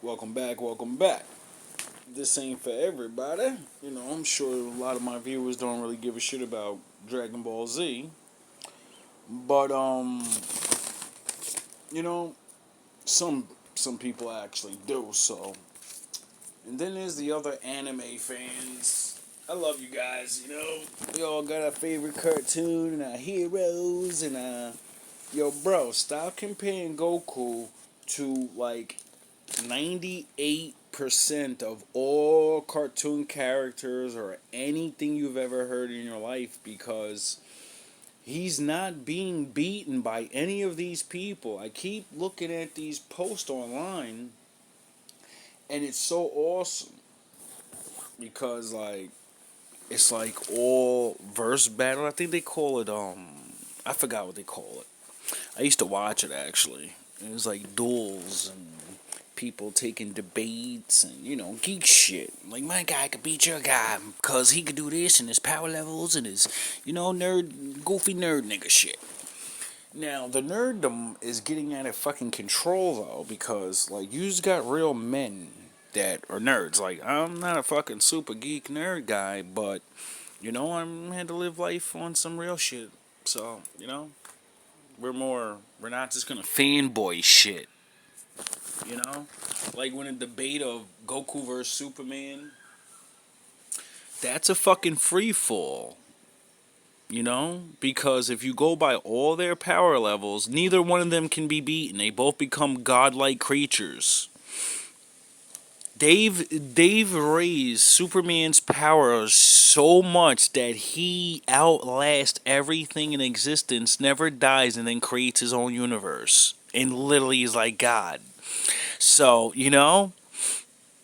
Welcome back, welcome back. This ain't for everybody. I'm sure a lot of my viewers don't really give a shit about Dragon Ball Z. But you know, some people actually do, so. And then there's the other anime fans. I love you guys, We all got our favorite cartoon and our heroes and yo bro, stop comparing Goku to like 98% of all cartoon characters or anything you've ever heard in your life, because he's not being beaten by any of these people. I keep looking at these posts online and it's so awesome because it's like all verse battle. I think they call it I forgot what they call it. I used to watch it actually. It was like duels and people taking debates and geek shit. Like, my guy could beat your guy because he could do this and his power levels and his nerd, goofy nerd nigga shit. Now the nerddom is getting out of fucking control though, because like you just got real men that are nerds. Like, I'm not a fucking super geek nerd guy, but I'm had to live life on some real shit. So we're not just gonna fanboy shit. Like when a debate of Goku versus Superman, that's a fucking free fall. Because if you go by all their power levels, neither one of them can be beaten. They both become godlike creatures. They've raised Superman's power so much that he outlasts everything in existence, never dies, and then creates his own universe. And literally is like God. So,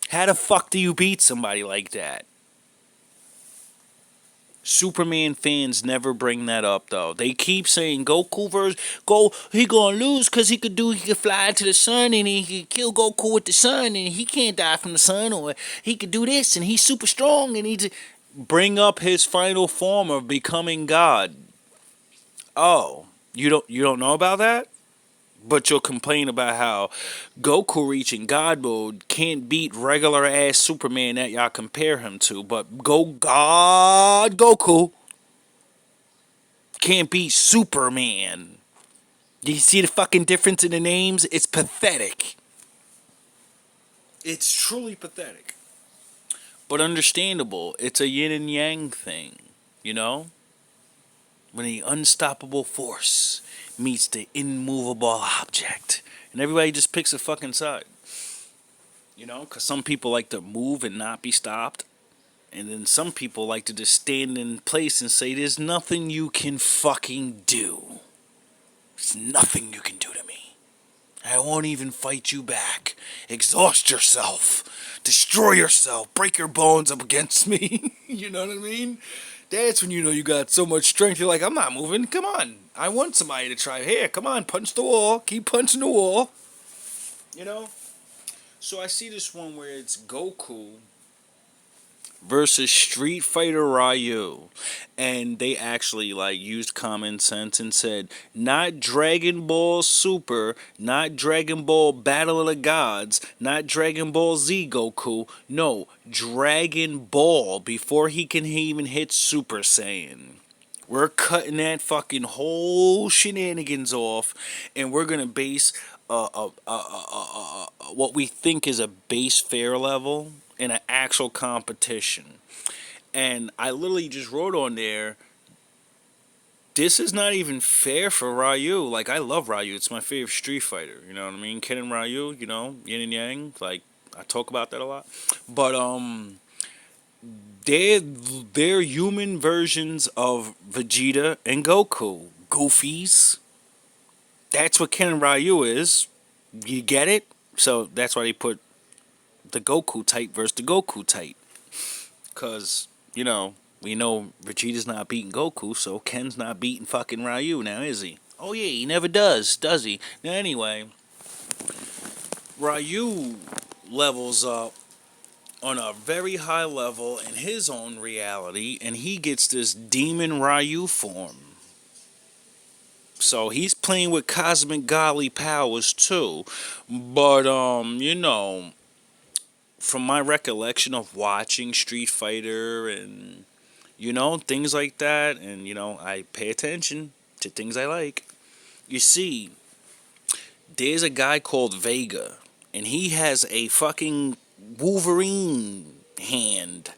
how the fuck do you beat somebody like that? Superman fans never bring that up though. They keep saying Goku versus he gonna lose because he could fly to the sun and he could kill Goku with the sun and he can't die from the sun, or he could do this and he's super strong and bring up his final form of becoming God. Oh, you don't know about that? But you'll complain about how Goku reaching God mode can't beat regular ass Superman that y'all compare him to. But God Goku can't beat Superman. Do you see the fucking difference in the names? It's pathetic. It's truly pathetic. But understandable. It's a yin and yang thing, you know? When the unstoppable force meets the immovable object. And everybody just picks a fucking side. Because some people like to move and not be stopped. And then some people like to just stand in place and say, there's nothing you can fucking do. There's nothing you can do to me. I won't even fight you back. Exhaust yourself. Destroy yourself. Break your bones up against me. You know what I mean? That's when you know you got so much strength. You're like, I'm not moving. Come on. I want somebody to try. Here, come on. Punch the wall. Keep punching the wall. You know? So I see this one where it's Goku versus Street Fighter Ryu, and they actually used common sense and said not Dragon Ball Super, not Dragon Ball Battle of the Gods, not Dragon Ball Z Goku, no, Dragon Ball before he can even hit Super Saiyan. We're cutting that fucking whole shenanigans off, and we're gonna base what we think is a base fair level in an actual competition. And I literally just wrote on there, this is not even fair for Ryu. Like, I love Ryu. It's my favorite Street Fighter. You know what I mean? Ken and Ryu, yin and yang. Like, I talk about that a lot. But they're human versions of Vegeta and Goku. Goofies. That's what Ken and Ryu is. You get it? So that's why they put the Goku type versus the Goku type. Because, we know Vegeta's not beating Goku, so Ken's not beating fucking Ryu now, is he? Oh yeah, he never does he? Now anyway, Ryu levels up on a very high level in his own reality, and he gets this demon Ryu form. So he's playing with cosmic godly powers too. But from my recollection of watching Street Fighter and, things like that, and, I pay attention to things I like. You see, there's a guy called Vega, and he has a fucking Wolverine hand,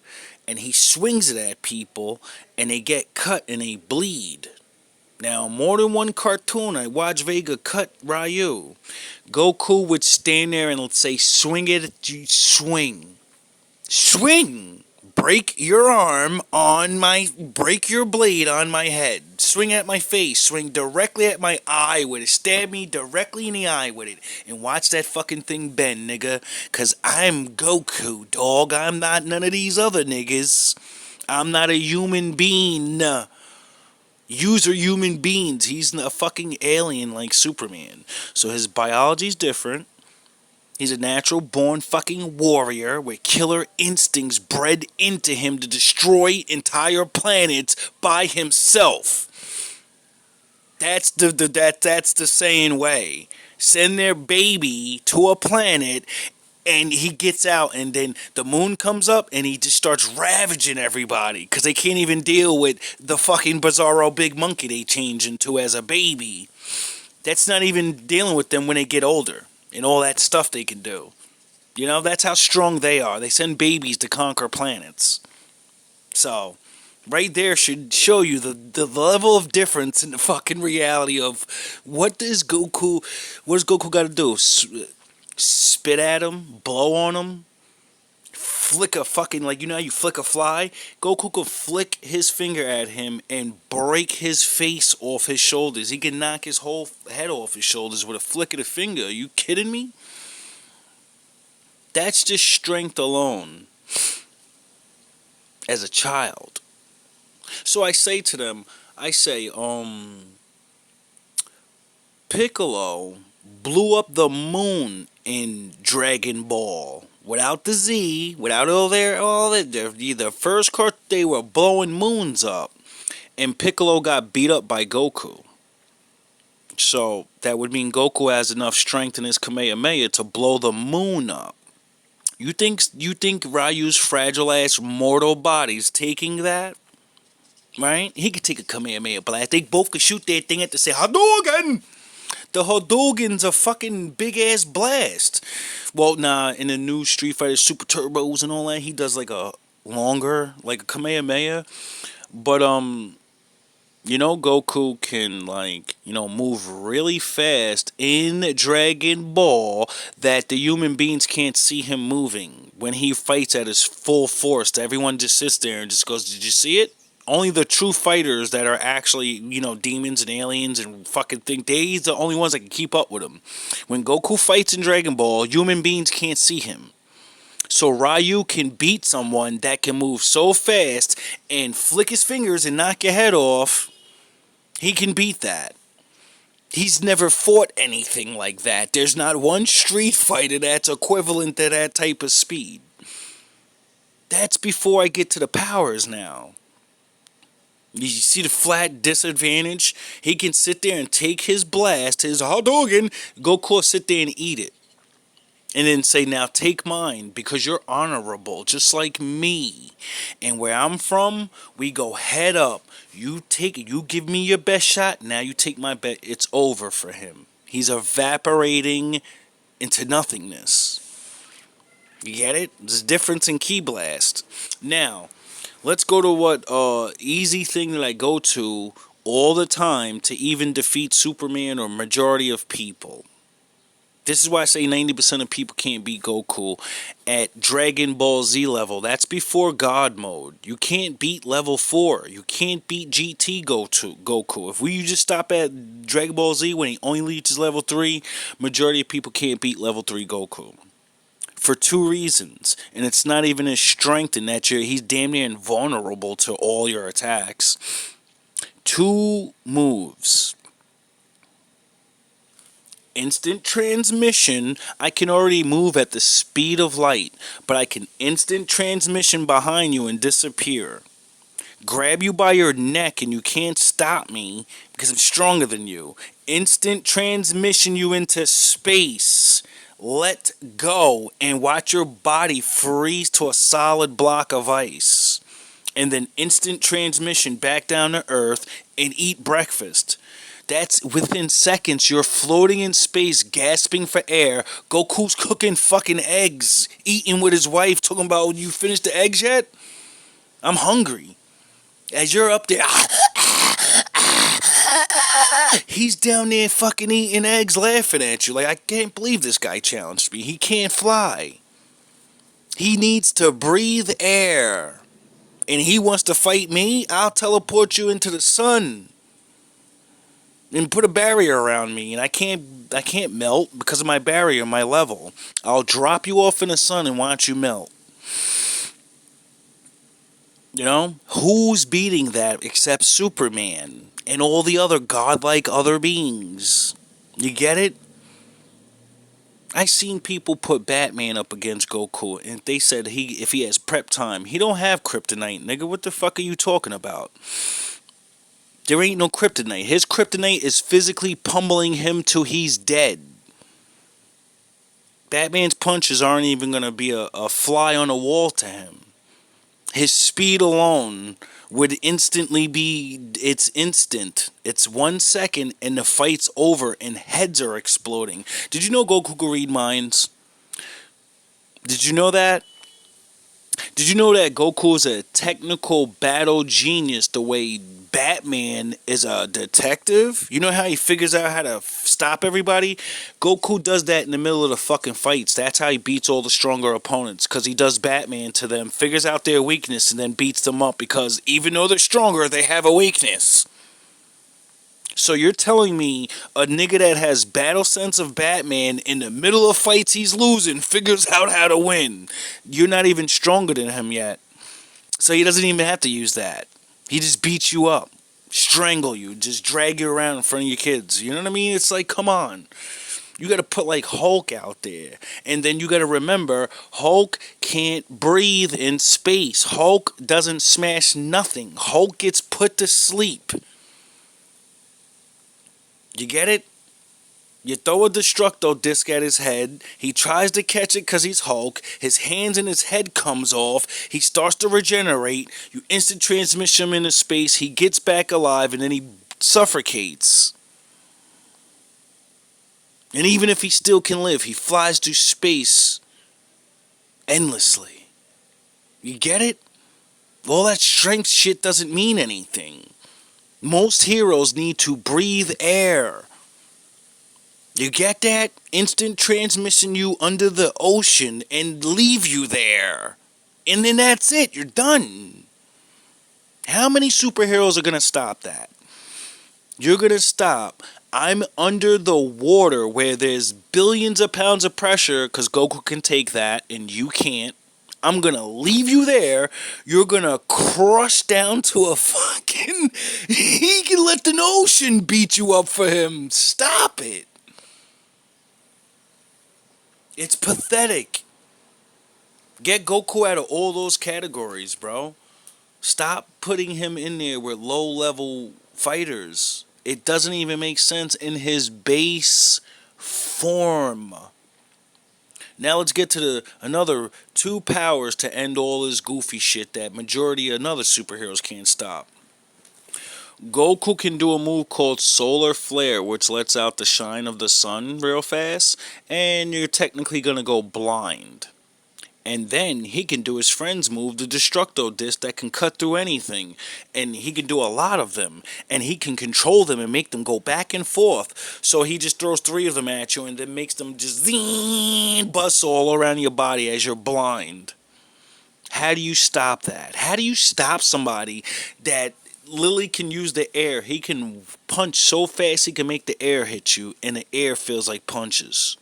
and he swings it at people, and they get cut and they bleed. Now, more than one cartoon, I watch Vega cut Ryu. Goku would stand there and let's say, swing it, swing. Swing! Break your break your blade on my head. Swing at my face. Swing directly at my eye with it. Stab me directly in the eye with it. And watch that fucking thing bend, nigga. Cause I'm Goku, dog. I'm not none of these other niggas. I'm not a human being. User human beings. He's a fucking alien like Superman. So his biology's different. He's a natural born fucking warrior with killer instincts bred into him to destroy entire planets by himself. That's the saying way. Send their baby to a planet and he gets out, and then the moon comes up and he just starts ravaging everybody because they can't even deal with the fucking bizarro big monkey they change into as a baby. That's not even dealing with them when they get older and all that stuff they can do. That's how strong they are. They send babies to conquer planets. So, right there should show you the level of difference in the fucking reality of what does Goku got to do? Spit at him, blow on him, flick a fucking, like, how you flick a fly? Goku could flick his finger at him and break his face off his shoulders. He can knock his whole head off his shoulders with a flick of the finger. Are you kidding me? That's just strength alone as a child. So I say to them, Piccolo blew up the moon in Dragon Ball. Without the Z, without all that, the first card, they were blowing moons up. And Piccolo got beat up by Goku. So that would mean Goku has enough strength in his Kamehameha to blow the moon up. You think Ryu's fragile ass mortal body's taking that? Right? He could take a Kamehameha blast. They both could shoot their thing at the same Hadouken! The Hadouken's a fucking big ass blast. Well, in the new Street Fighter Super Turbos and all that, he does like a longer, like a Kamehameha. But Goku can move really fast in Dragon Ball that the human beings can't see him moving when he fights at his full force. Everyone just sits there and just goes, "Did you see it?" Only the true fighters that are actually, demons and aliens and fucking think they's the only ones that can keep up with him. When Goku fights in Dragon Ball, human beings can't see him. So Ryu can beat someone that can move so fast and flick his fingers and knock your head off. He can beat that. He's never fought anything like that. There's not one Street Fighter that's equivalent to that type of speed. That's before I get to the powers now. You see the flat disadvantage? He can sit there and take his blast, his Hadouken, Goku sit there and eat it. And then say, now take mine because you're honorable, just like me. And where I'm from, we go head up. You give me your best shot, now you take my best. It's over for him. He's evaporating into nothingness. You get it? There's a difference in Ki Blast. Now, let's go to what easy thing that I go to all the time to even defeat Superman or majority of people. This is why I say 90% of people can't beat Goku at Dragon Ball Z level. That's before God mode. You can't beat level 4. You can't beat GT Goku. If you just stop at Dragon Ball Z when he only reaches level 3, majority of people can't beat level 3 Goku. For 2 reasons. And it's not even his strength in that he's damn near invulnerable to all your attacks. 2 moves. Instant transmission. I can already move at the speed of light, but I can instant transmission behind you and disappear. Grab you by your neck and you can't stop me because I'm stronger than you. Instant transmission you into space let go and watch your body freeze to a solid block of ice. And then instant transmission back down to Earth and eat breakfast. That's within seconds. You're floating in space, gasping for air. Goku's cooking fucking eggs, eating with his wife, talking about, you finished the eggs yet? I'm hungry. As you're up there, he's down there fucking eating eggs, laughing at you. Like, I can't believe this guy challenged me. He can't fly. He needs to breathe air. And he wants to fight me? I'll teleport you into the sun and put a barrier around me, and I can't melt because of my barrier, my level. I'll drop you off in the sun and watch you melt. You know? Who's beating that except Superman and all the other godlike other beings? You get it? I seen people put Batman up against Goku, and they said if he has prep time, he don't have kryptonite, nigga. What the fuck are you talking about? There ain't no kryptonite. His kryptonite is physically pummeling him till he's dead. Batman's punches aren't even going to be a fly on a wall to him. His speed alone would instantly be... It's instant. It's 1 second and the fight's over and heads are exploding. Did you know Goku could read minds? Did you know that? Did you know that Goku is a technical battle genius the way Batman is a detective? You know how he figures out how to stop everybody? Goku does that in the middle of the fucking fights. That's how he beats all the stronger opponents, because he does Batman to them, figures out their weakness, and then beats them up, because even though they're stronger, they have a weakness. So you're telling me a nigga that has battle sense of Batman in the middle of fights he's losing figures out how to win. You're not even stronger than him yet. So he doesn't even have to use that. He just beats you up, strangle you, just drag you around in front of your kids. You know what I mean? It's like, come on. You got to put like Hulk out there. And then you got to remember, Hulk can't breathe in space. Hulk doesn't smash nothing. Hulk gets put to sleep. You get it? You throw a Destructo disc at his head. He tries to catch it because he's Hulk. His hands and his head comes off. He starts to regenerate. You instant transmission him into space. He gets back alive and then he suffocates. And even if he still can live, he flies through space endlessly. You get it? All that strength shit doesn't mean anything. Most heroes need to breathe air. You get that? Instant transmission you under the ocean and leave you there. And then that's it. You're done. How many superheroes are going to stop that? You're going to stop. I'm under the water where there's billions of pounds of pressure because Goku can take that and you can't. I'm going to leave you there. You're going to crush down to a fucking... He can let the ocean beat you up for him. Stop it. It's pathetic. Get Goku out of all those categories, bro. Stop putting him in there with low-level fighters. It doesn't even make sense in his base form. Now let's get to another 2 powers to end all this goofy shit that majority of other superheroes can't stop. Goku can do a move called Solar Flare, which lets out the shine of the sun real fast, and you're technically going to go blind. And then he can do his friend's move, the Destructo Disc, that can cut through anything. And he can do a lot of them. And he can control them and make them go back and forth. So he just throws 3 of them at you and then makes them just bust all around your body as you're blind. How do you stop that? How do you stop somebody that Lily can use the air? He can punch so fast he can make the air hit you and the air feels like punches.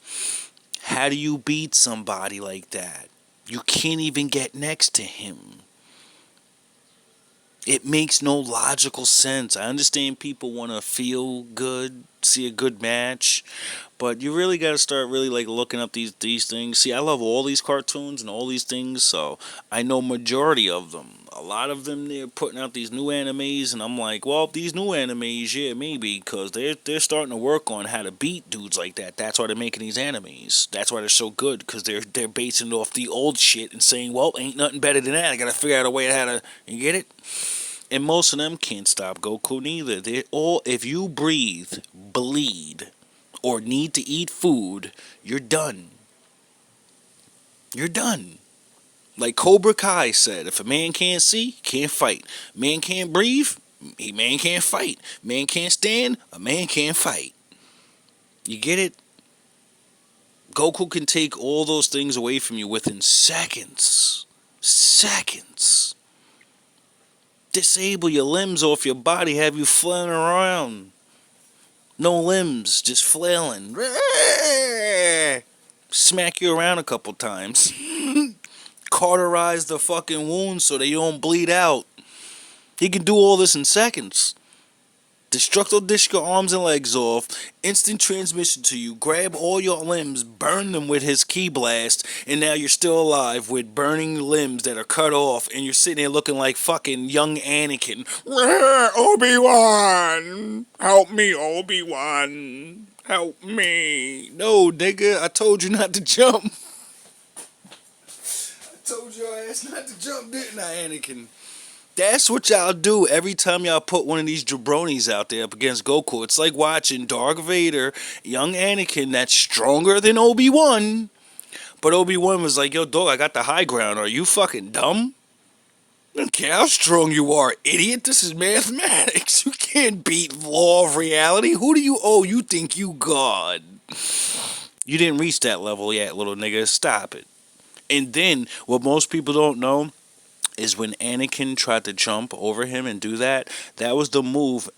How do you beat somebody like that? You can't even get next to him. It makes no logical sense. I understand people want to feel good, see a good match, but you really got to start really like looking up these things. See, I love all these cartoons and all these things, so I know majority of them. a lot of them, they're putting out these new animes, and I'm like, well, these new animes, yeah, maybe, because they're starting to work on how to beat dudes like that. That's why they're making these animes. That's why they're so good, because they're basing it off the old shit and saying, well, ain't nothing better than that. I gotta figure out a way how to, you get it? And most of them can't stop Goku neither. They're all, if you breathe, bleed, or need to eat food, you're done. You're done. Like Cobra Kai said, if a man can't see, can't fight. Man can't breathe, man can't fight. Man can't stand, a man can't fight. You get it? Goku can take all those things away from you within seconds. Seconds. Disable your limbs off your body, have you flailing around. No limbs, just flailing. Smack you around a couple times. Cauterize the fucking wounds so they don't bleed out. He can do all this in seconds. Destructo dish your arms and legs off. Instant transmission to you. Grab all your limbs, burn them with his ki blast, and now you're still alive with burning limbs that are cut off, and you're sitting there looking like fucking young Anakin. Obi-Wan! Help me, Obi-Wan! Help me! No, nigga, I told you not to jump. Told your ass not to jump, didn't I, Anakin? That's what y'all do every time y'all put one of these jabronis out there up against Goku. It's like watching Darth Vader, young Anakin that's stronger than Obi-Wan. But Obi-Wan was like, yo, dog, I got the high ground. Are you fucking dumb? I don't care how strong you are, idiot. This is mathematics. You can't beat law of reality. Who do you owe? You think you God. You didn't reach that level yet, little nigga. Stop it. And then, what most people don't know is when Anakin tried to jump over him and do that, that was the move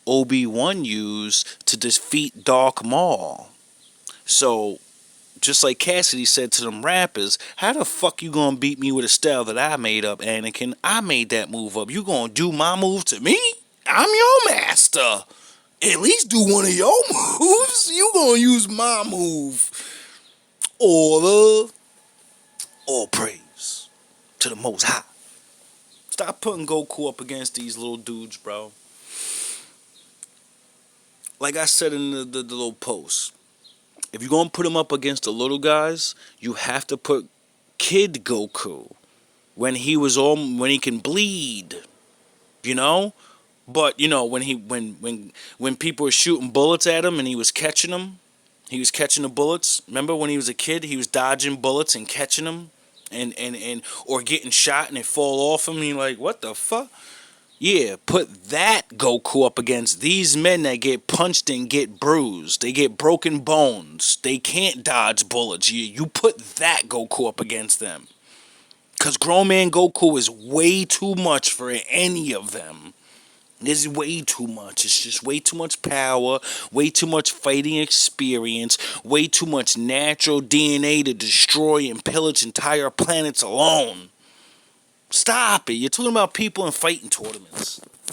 Obi-Wan used to defeat Darth Maul. So, just like Cassidy said to them rappers, how the fuck you gonna beat me with a style that I made up, Anakin? I made that move up. You gonna do my move to me? I'm your master. At least do one of your moves. You gonna use my move. Order. All praise to the Most High. Stop putting Goku up against these little dudes, bro. Like I said in the little post, if you're going to put him up against the little guys, you have to put Kid Goku when he can bleed, you know? But, you know, when people were shooting bullets at him and he was catching them, he was catching the bullets. Remember when he was a kid, he was dodging bullets and catching them? And or getting shot and it fall off him and you're like, what the fuck? Yeah, put that Goku up against these men that get punched and get bruised. They get broken bones. They can't dodge bullets. You put that Goku up against them. Because grown man Goku is way too much for any of them. This is way too much. It's just way too much power, way too much fighting experience, way too much natural DNA to destroy and pillage entire planets alone. Stop it. You're talking about people in fighting tournaments.